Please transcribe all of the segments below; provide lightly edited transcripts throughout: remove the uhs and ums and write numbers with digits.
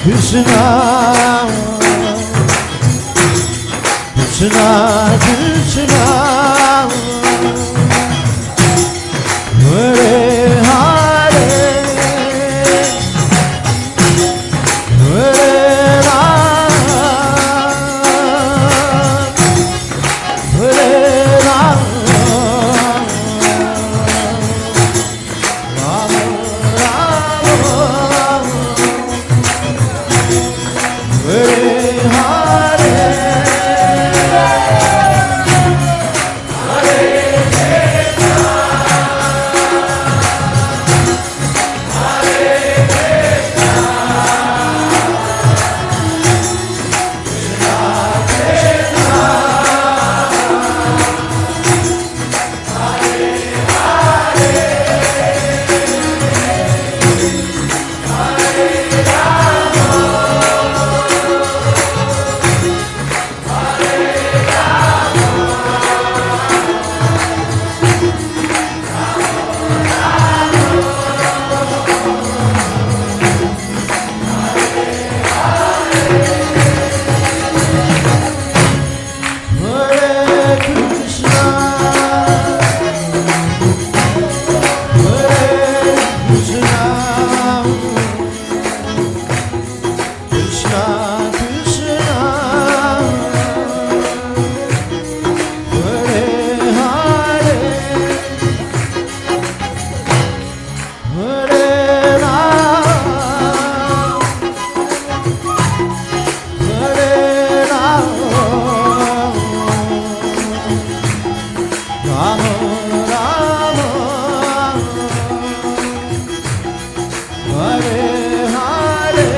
Krishna, Krishna, Krishna, Hare Hare, Hare Ram, Hare Ram, Ram Ram, Hare Hare.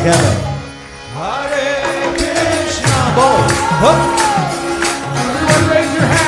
together. Hare Krishna. Both. Huh. Everyone raise your hands.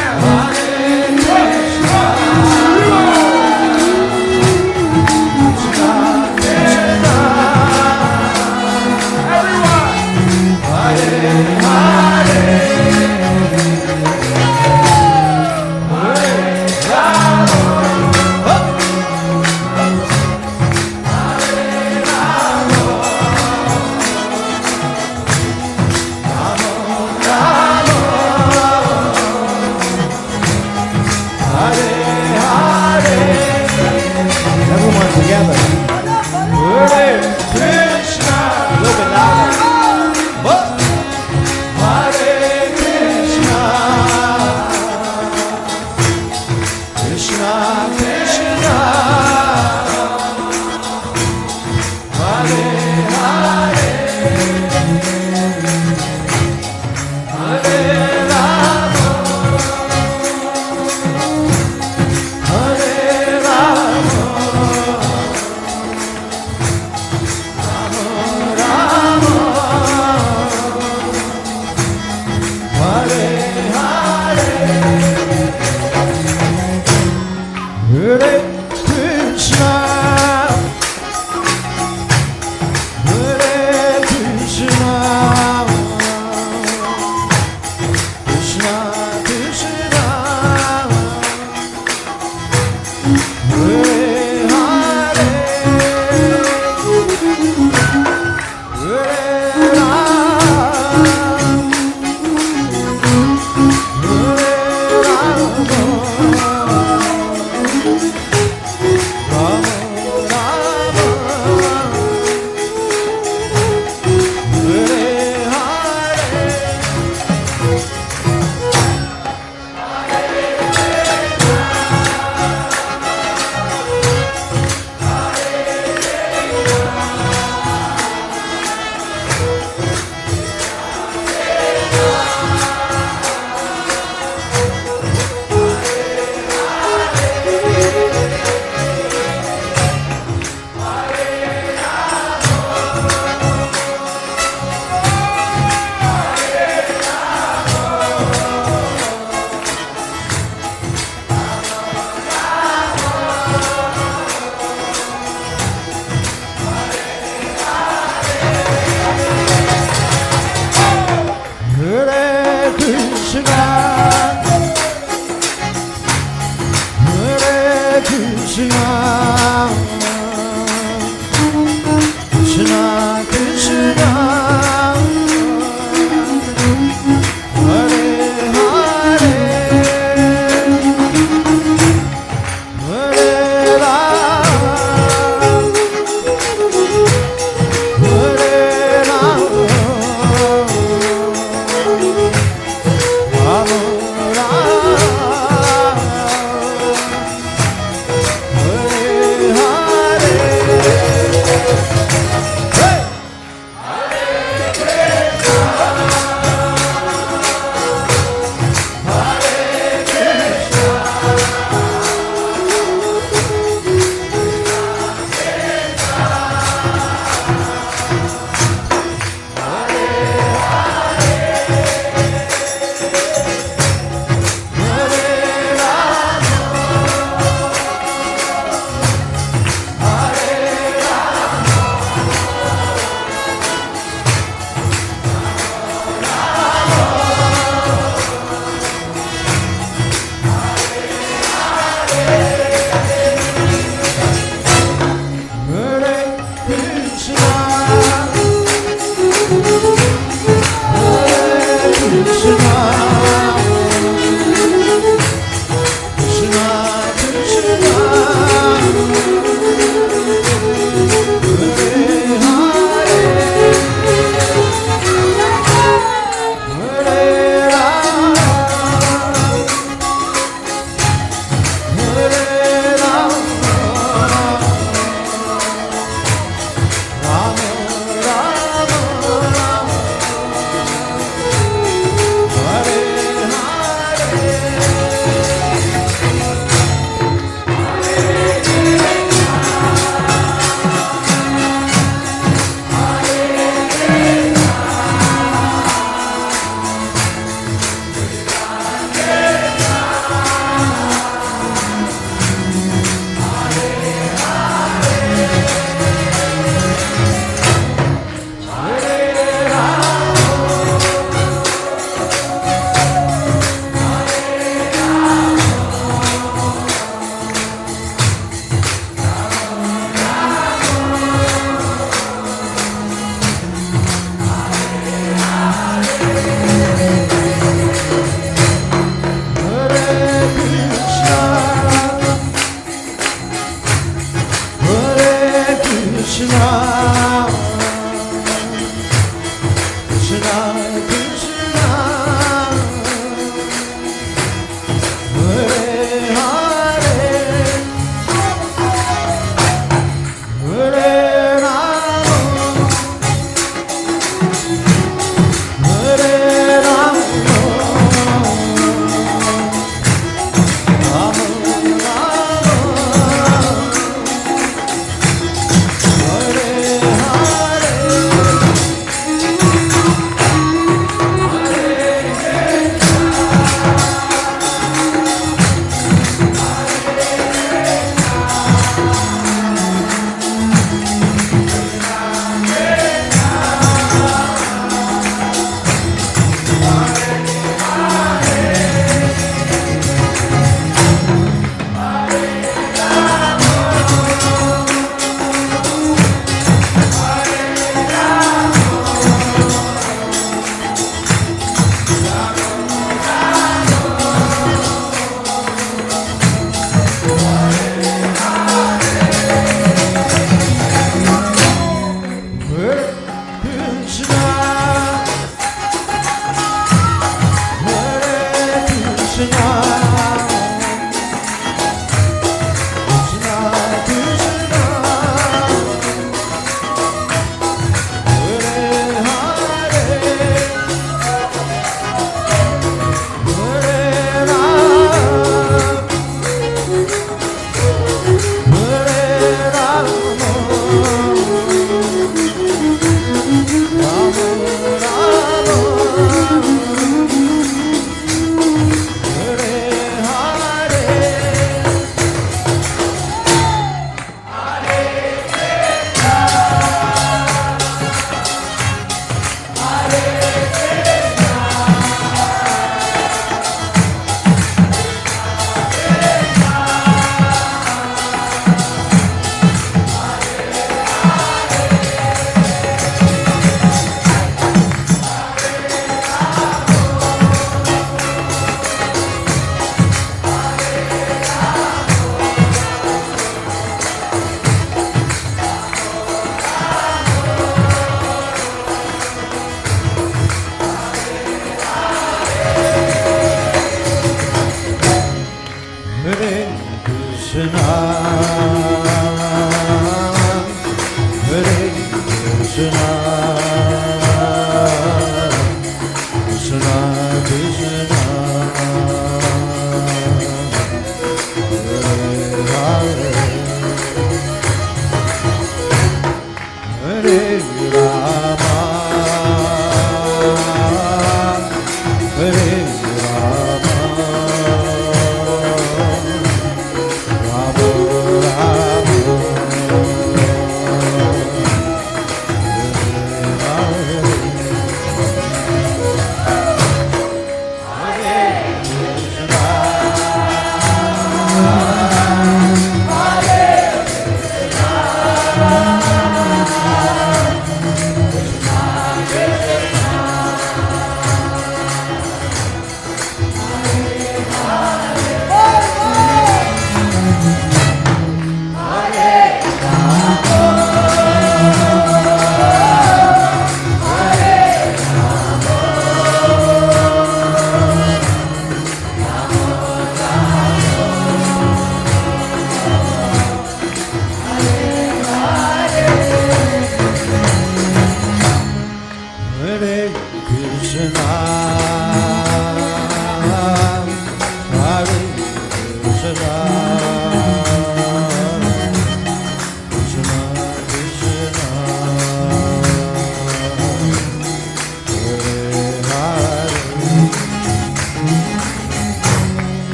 Hare Rama, Rama Rama, Hare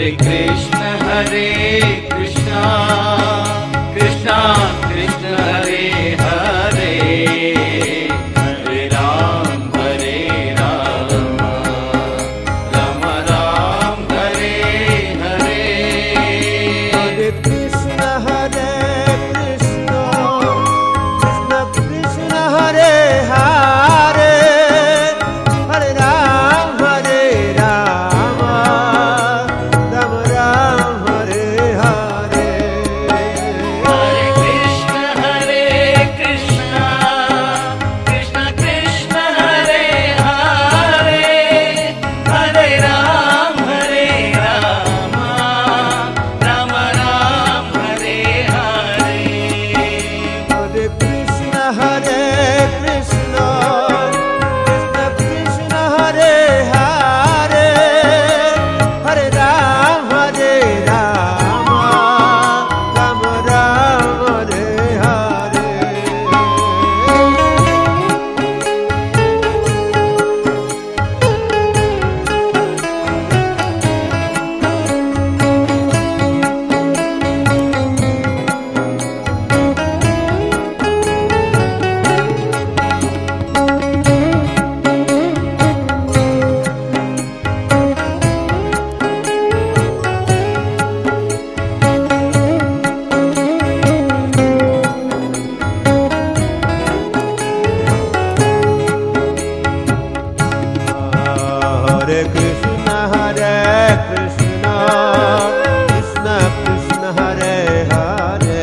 Hare Krishna Krishna Krishna Hare Hare, Hare Ram Rama Ram Hare Hare. Hare Krishna Krishna Krishna Hare Hare, Hare Ram Rama, Ram Ram Hare Hare. Hare Krishna Krishna Krishna Hare Hare, Hare Ram Rama, Rama Ram Hare Hare. Hare Krishna Krishna Krishna Hare Hare, Hare Ram Rama, Ram Ram Hare Hare. Hare Krishna Krishna Krishna Hare Hare,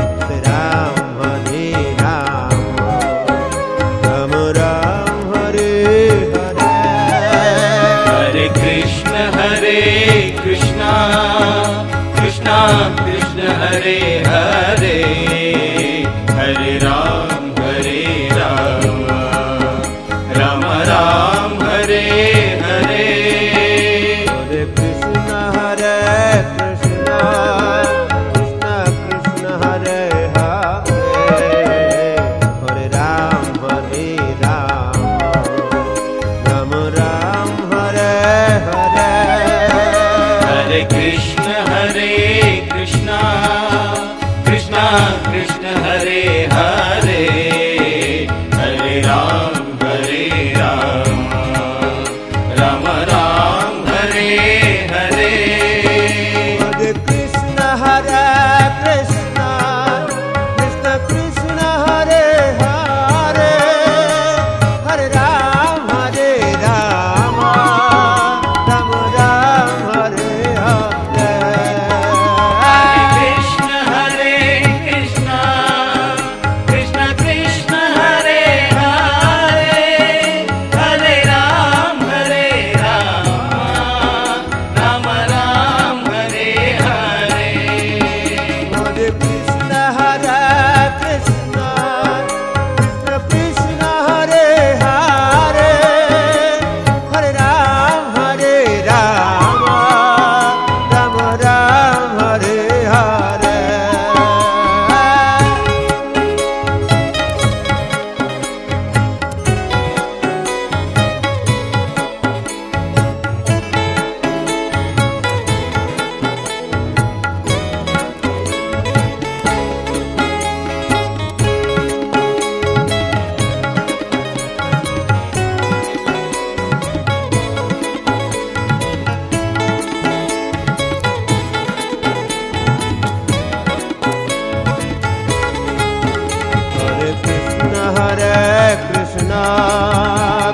Hare Ram Ram Ram Hare Hare. Hare Krishna Krishna Krishna Hare Hare, Hare Ram Rama Ram Hare Hare. Hare Krishna Krishna Krishna Hare Hare, Hare Ram Ram Ram Hare Hare. Hare Krishna Krishna Krishna Hare Hare, Hare Ram Rama Ram Hare Hare. Hare Krishna Krishna Krishna Hare Hare, Hare Ram Ram Ram Hare Hare. Hare Krishna Krishna Krishna Hare Hare, Hare Ram Rama Ram Hare Hare. Hare Krishna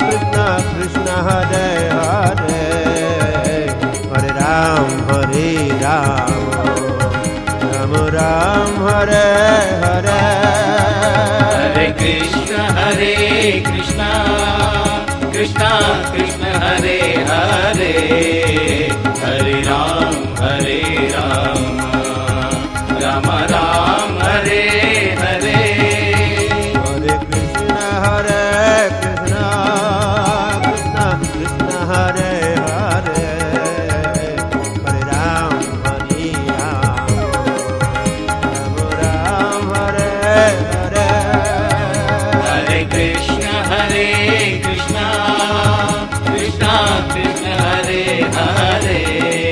Krishna Krishna Hare Hare, Hare Ram Ram Ram Hare Hare. Hare Krishna Krishna Krishna Hare Hare, Hare Ram Ram Ram Hare Hare. Hare Krishna Krishna Hare Hare, Hare Ram Rama Ram Hare Hare. Hare Krishna Krishna Krishna Hare Hare, Hare Ram Ram Hare Hare. Hare Krishna Krishna Krishna Hare Hare,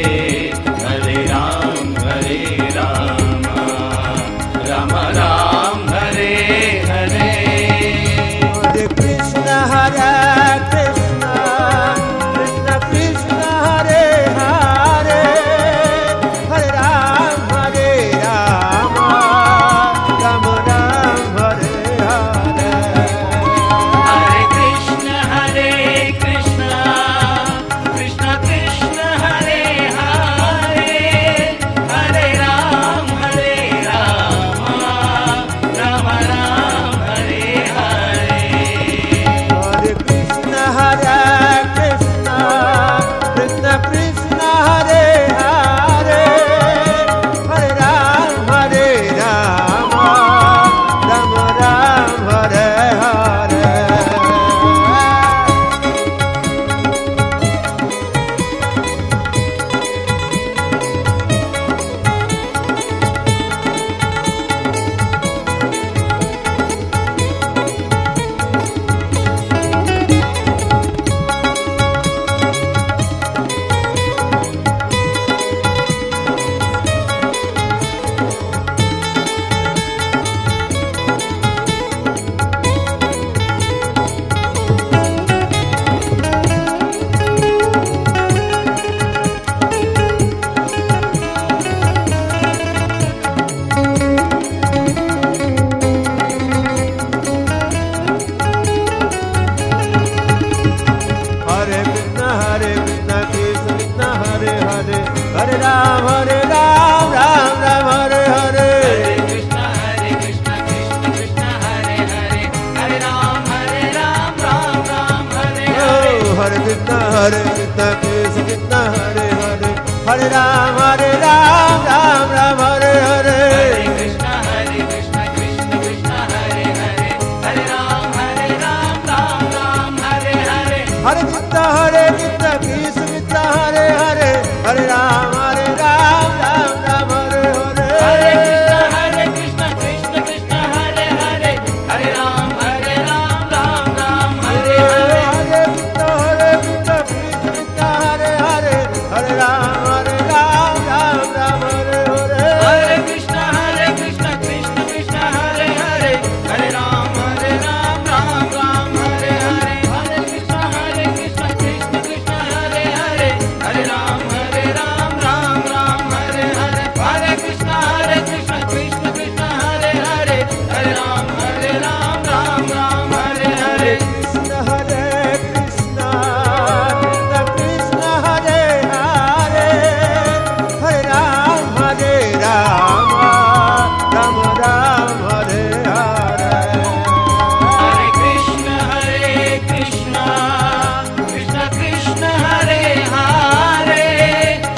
Hare Hare Ram Ram Ram Hare Hare Krishna Krishna Krishna Hare Hare Hare Ram Ram Ram Hare Hare Oh Hare Krishna Krishna Krishna Hare Hare Hare Ram Ram Hare Hare Krishna Krishna Krishna Hare Hare Hare Ram Ram Hare Hare Hare Krishna Krishna Krishna Hare Hare Hare Ram Ram Hare Hare Hare Krishna Krishna Krishna Hare Hare Hare Ram Ram Hare Hare Hare Krishna Krishna Krishna Hare Hare Hare Ram Ram Hare Hare Hare Krishna Krishna Krishna Hare Hare Hare Ram Hare Hare Hare Krishna Krishna Krishna Hare Hare Hare Ram Hare Hare Hare Krishna Krishna Krishna Hare Hare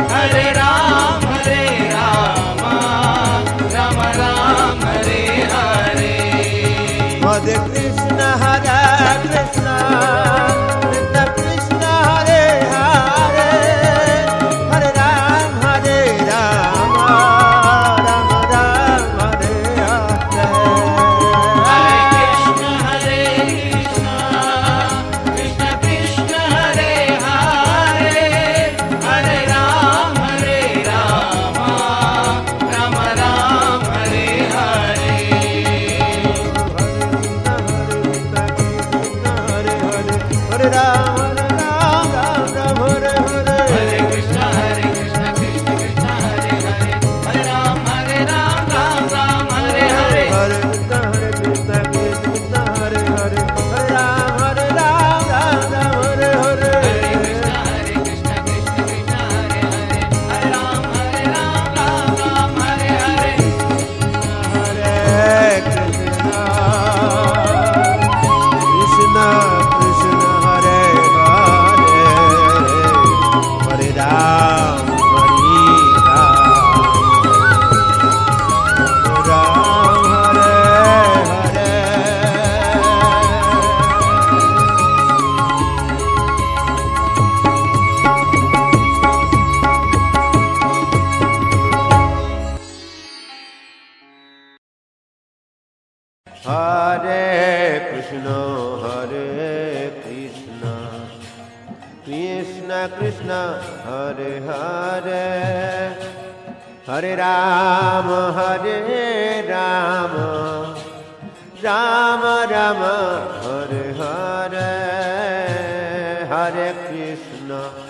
Hare Ram Hare Hare Hare Krishna Hare Krishna Krishna Krishna Hare Hare Hare Ram Ram Hare Hare Hare Krishna Krishna Krishna Hare Hare Hare Ram Ram Hare Hare Hare Krishna Hare Krishna Krishna Krishna Hare Hare Hare Ram Ram Hare Hare Hare Krishna Krishna Krishna Hare Hare Hare Ram Ram Hare Hare Hare Ram Hare Hare Hare Krishna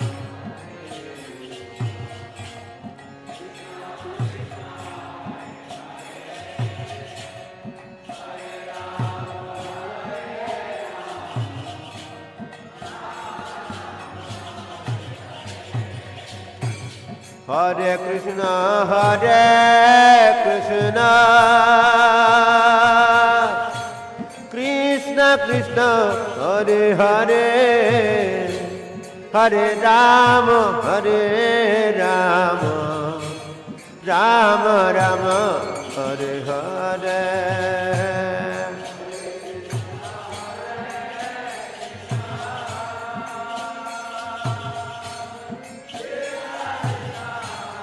Krishna Krishna Hare Hare Hare Ram Hare Hare Hare Krishna Krishna Krishna Hare Hare Hare Ram Hare Hare Hare Krishna Krishna Krishna Hare Hare Hare Ram Hare Hare Hare Krishna Krishna Krishna Hare Hare Hare Ram Ram Hare Hare Hare Krishna Krishna Krishna Hare Hare Hare Ram Ram Ram Hare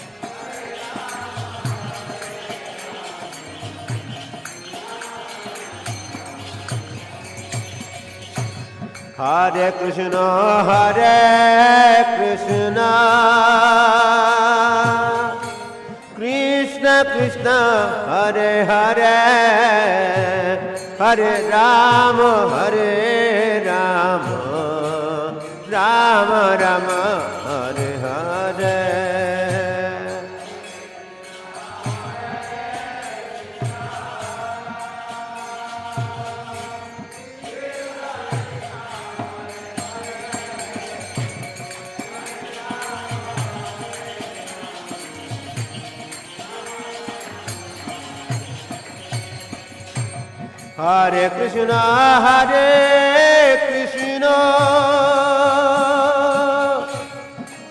Hare Hare Krishna Hare Krishna Krishna Krishna Hare Hare Hare Ram Ram Ram Hare Hare Hare Krishna Krishna Krishna Hare Hare Hare Ram Ram Ram Hare Hare Hare Krishna, Hare Krishna,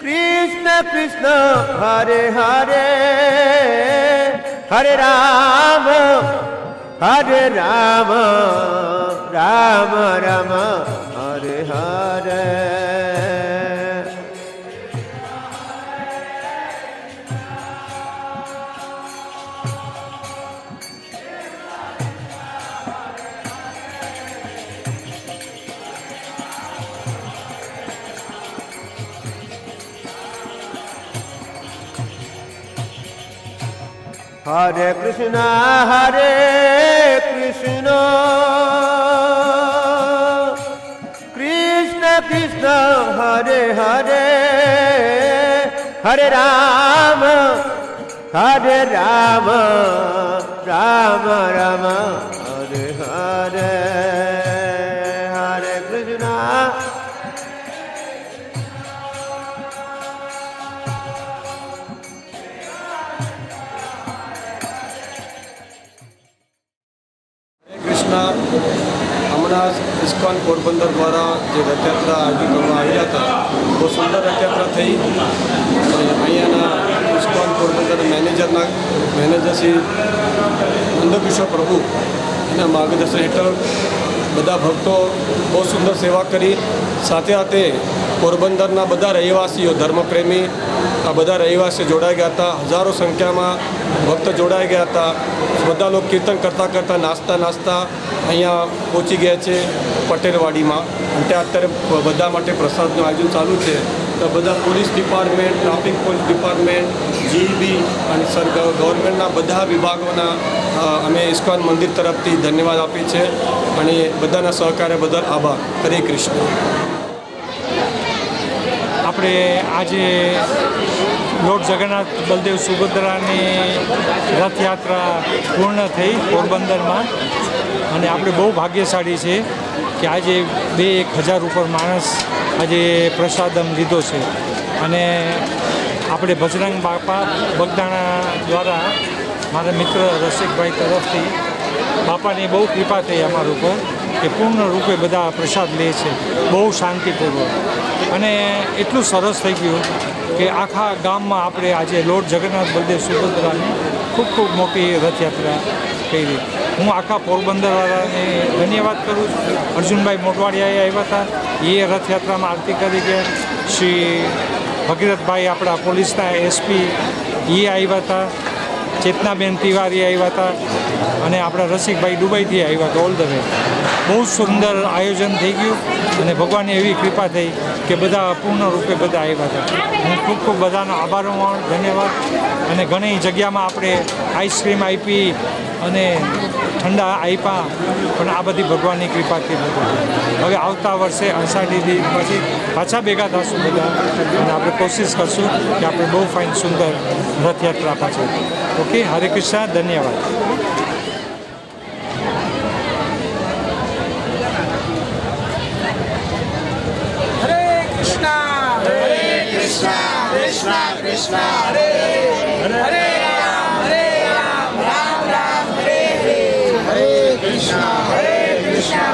Krishna Krishna, Hare Hare, Hare Rama, Hare Rama, Rama Rama, Hare Hare. Hare Krishna, Hare Krishna, Krishna Krishna, Hare Hare, Hare Rama, Hare Rama, Rama Rama, Hare Hare, Hare Krishna. હમણાં ISKCON Porbandar દ્વારા જે રથયાત્રા આયોજન કરવામાં આવ્યા હતા બહુ સુંદર રથયાત્રા થઈ અને અહીંયાના ઇસ્કોન પોરબંદર મેનેજર શ્રી નંદકિશોર પ્રભુ એના માર્ગદર્શન હેઠળ બધા ભક્તો બહુ સુંદર સેવા કરી. સાથે સાથે પોરબંદરના બધા રહેવાસીઓ ધર્મપ્રેમી આ બધા રહેવાસીઓ જોડાઈ ગયા હતા. હજારો સંખ્યામાં ભક્તો જોડાઈ ગયા હતા. બધા લોકો કીર્તન કરતાં નાસ્તા અહીંયા પહોંચી ગયા છે પટેલવાડીમાં. અને ત્યાં અત્યારે બધા માટે પ્રસાદનું આયોજન ચાલુ છે. તો બધા police department, traffic police department, GEB અને ગવર્મેન્ટના બધા વિભાગોના અમે ઇસ્કોન મંદિર તરફથી ધન્યવાદ આપીએ છીએ અને બધાના સહકાર્ય બદલ આભાર. હરે કૃષ્ણ. આપણે આજે લોર્ડ જગન્નાથ બલદેવ સુભદ્રાની રથયાત્રા પૂર્ણ થઈ પોરબંદરમાં અને આપણે બહુ ભાગ્યશાળી છે કે આજે 2,000 ઉપર માણસ આજે પ્રસાદમ લીધો છે. અને આપણે બજરંગ બાપા બગદાણા દ્વારા મારા મિત્ર રસિકભાઈ તરફથી બાપાની બહુ કૃપા થઈ અમારા ઉપર કે પૂર્ણ રૂપે બધા પ્રસાદ લે છે બહુ શાંતિપૂર્વક. અને એટલું સરસ થઈ ગયું કે આખા ગામમાં આપણે આજે લોર્ડ જગન્નાથ બલદેવ સુભદ્રાની ખૂબ મોટી રથયાત્રા કરી. હું આખા પોરબંદરવાળાને ધન્યવાદ કરું છું. અર્જુનભાઈ મોટવાડિયાએ આવ્યા હતા, એ રથયાત્રામાં આરતી કરી ગયા. શ્રી ભગીરથભાઈ આપણા પોલીસના એસપી એ આવ્યા હતા. ચેતનાબેન તિવારી આવ્યા હતા અને આપણા રસિકભાઈ દુબઈથી આવ્યા હતા. ઓલ ધ વે બહુ સુંદર આયોજન થઈ ગયું અને ભગવાનની એવી કૃપા થઈ કે બધા પૂર્ણ રૂપે બધા આવ્યા હતા. હું ખૂબ બધાનો આભાર માનું, ધન્યવાદ. અને ઘણી જગ્યામાં આપણે આઈસ્ક્રીમ આપી અને ઠંડા આપ્યા પણ આ બધી ભગવાનની કૃપાથી બધું. હવે આવતા વર્ષે અષાઢી બીજ પછી પાછા ભેગા થશું બધા અને આપણે કોશિશ કરશું કે આપણે બહુ ફાઇન સુંદર રથયાત્રા પાછળ. ઓકે, હરે કૃષ્ણ, ધન્યવાદ. Krishna Krishna Hare Hare Ram Ram Ram Hare Hare Hare Krishna Krishna